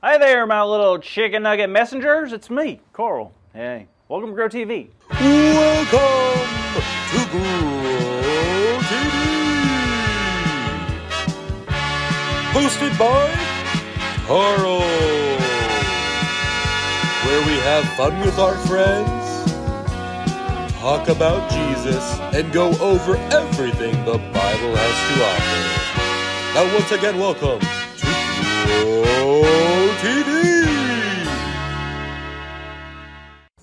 Hey there, my little chicken nugget messengers. It's me, Carl. Hey, welcome to Grow TV. Welcome to Grow TV. Hosted by Carl. Where we have fun with our friends, talk about Jesus, and go over everything the Bible has to offer. Now once again, welcome to Grow TV.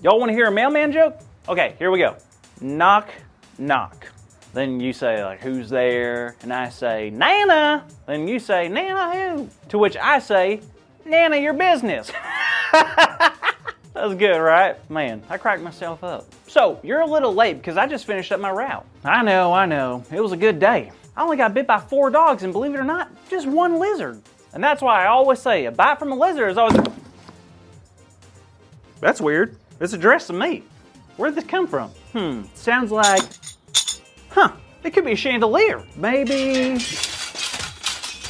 Y'all want to hear a mailman joke? Okay, here we go. Knock, knock. Then you say, like, who's there? And I say, Nana. Then you say, Nana who? To which I say, Nana, your business. That was good, right? Man, I cracked myself up. So, you're a little late because I just finished up my route. I know. It was a good day. I only got bit by 4 dogs and believe it or not, just 1 lizard. And that's why I always say a bite from a lizard is always... That's weird. It's addressed to me. Where'd this come from? Sounds like... It could be a chandelier. Maybe...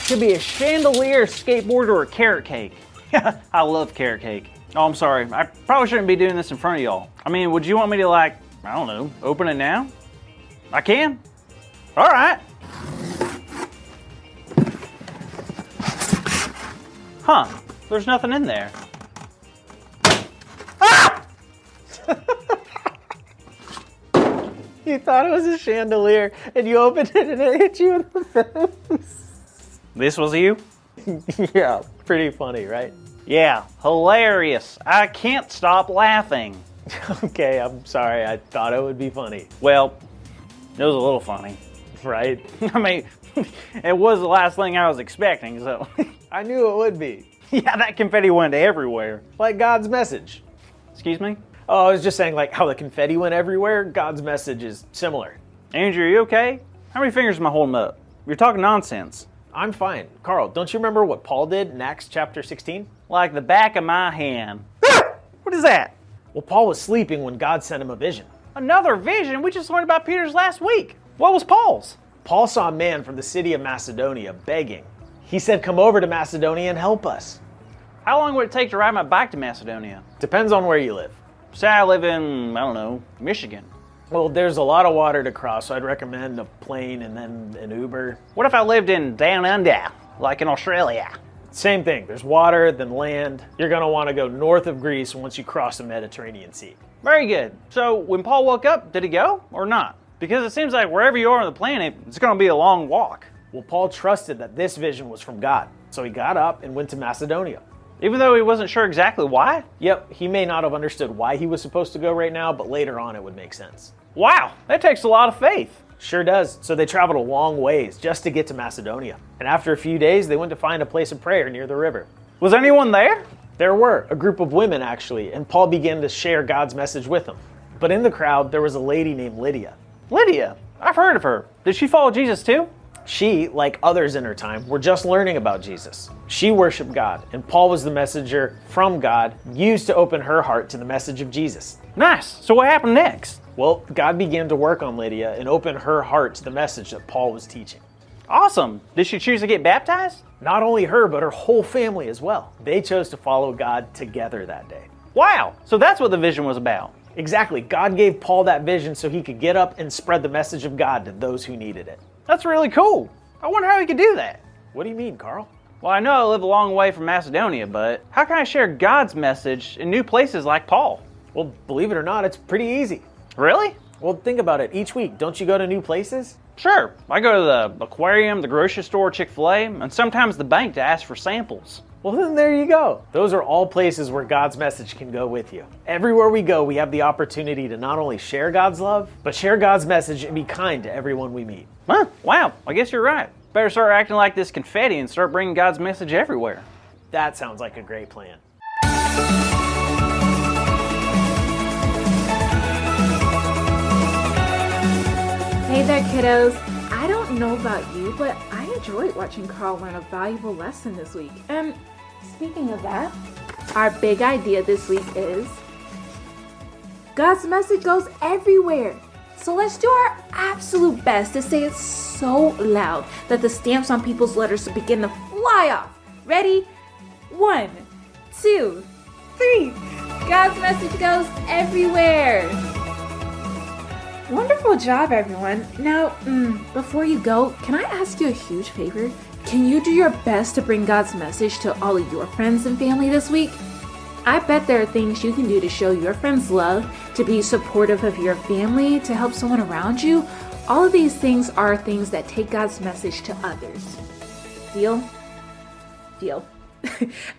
Could be a chandelier, skateboard, or a carrot cake. I love carrot cake. Oh, I'm sorry. I probably shouldn't be doing this in front of y'all. I mean, would you want me to, like, I don't know, open it now? I can? All right. There's nothing in there. Ah! You thought it was a chandelier, and you opened it and it hit you in the face. This was you? Yeah, pretty funny, right? Yeah, hilarious. I can't stop laughing. Okay, I'm sorry. I thought it would be funny. Well, it was a little funny. Right? I mean, it was the last thing I was expecting, so. I knew it would be. Yeah, that confetti went everywhere. Like God's message. Excuse me? Oh, I was just saying, like, how the confetti went everywhere, God's message is similar. Andrew, are you okay? How many fingers am I holding up? You're talking nonsense. I'm fine. Carl, don't you remember what Paul did in Acts chapter 16? Like the back of my hand. What is that? Well, Paul was sleeping when God sent him a vision. Another vision? We just learned about Peter's last week. What was Paul's? Paul saw a man from the city of Macedonia begging. He said, come over to Macedonia and help us. How long would it take to ride my bike to Macedonia? Depends on where you live. Say I live in, I don't know, Michigan. Well, there's a lot of water to cross, so I'd recommend a plane and then an Uber. What if I lived in Down Under, like in Australia? Same thing. There's water, then land. You're going to want to go north of Greece once you cross the Mediterranean Sea. Very good. So when Paul woke up, did he go or not? Because it seems like wherever you are on the planet, it's going to be a long walk. Well, Paul trusted that this vision was from God, so he got up and went to Macedonia. Even though he wasn't sure exactly why? Yep, he may not have understood why he was supposed to go right now, but later on it would make sense. Wow, that takes a lot of faith. Sure does. So they traveled a long ways just to get to Macedonia. And after a few days, they went to find a place of prayer near the river. Was anyone there? There were, a group of women actually, and Paul began to share God's message with them. But in the crowd, there was a lady named Lydia. Lydia? I've heard of her. Did she follow Jesus too? She, like others in her time, were just learning about Jesus. She worshiped God, and Paul was the messenger from God used to open her heart to the message of Jesus. Nice. So what happened next? Well, God began to work on Lydia and open her heart to the message that Paul was teaching. Awesome. Did she choose to get baptized? Not only her, but her whole family as well. They chose to follow God together that day. Wow. So that's what the vision was about. Exactly. God gave Paul that vision so he could get up and spread the message of God to those who needed it. That's really cool. I wonder how he could do that. What do you mean, Carl? Well, I know I live a long way from Macedonia, but how can I share God's message in new places like Paul? Well, believe it or not, it's pretty easy. Really? Well, think about it. Each week, don't you go to new places? Sure. I go to the aquarium, the grocery store, Chick-fil-A, and sometimes the bank to ask for samples. Well, then there you go. Those are all places where God's message can go with you. Everywhere we go, we have the opportunity to not only share God's love, but share God's message and be kind to everyone we meet. Huh, wow, I guess you're right. Better start acting like this confetti and start bringing God's message everywhere. That sounds like a great plan. Hey there, kiddos. I don't know about you, but I enjoyed watching Carl learn a valuable lesson this week. And speaking of that, our big idea this week is God's message goes everywhere. So let's do our absolute best to say it so loud that the stamps on people's letters begin to fly off. Ready? 1, 2, 3. God's message goes everywhere. Wonderful job, everyone. Now, before you go, can I ask you a huge favor? Can you do your best to bring God's message to all of your friends and family this week? I bet there are things you can do to show your friends love, to be supportive of your family, to help someone around you. All of these things are things that take God's message to others. Deal? Deal.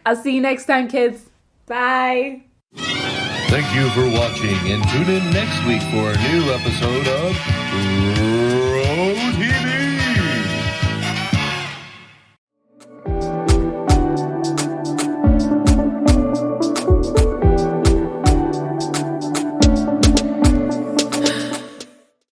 I'll see you next time, kids. Bye. Thank you for watching, and tune in next week for a new episode of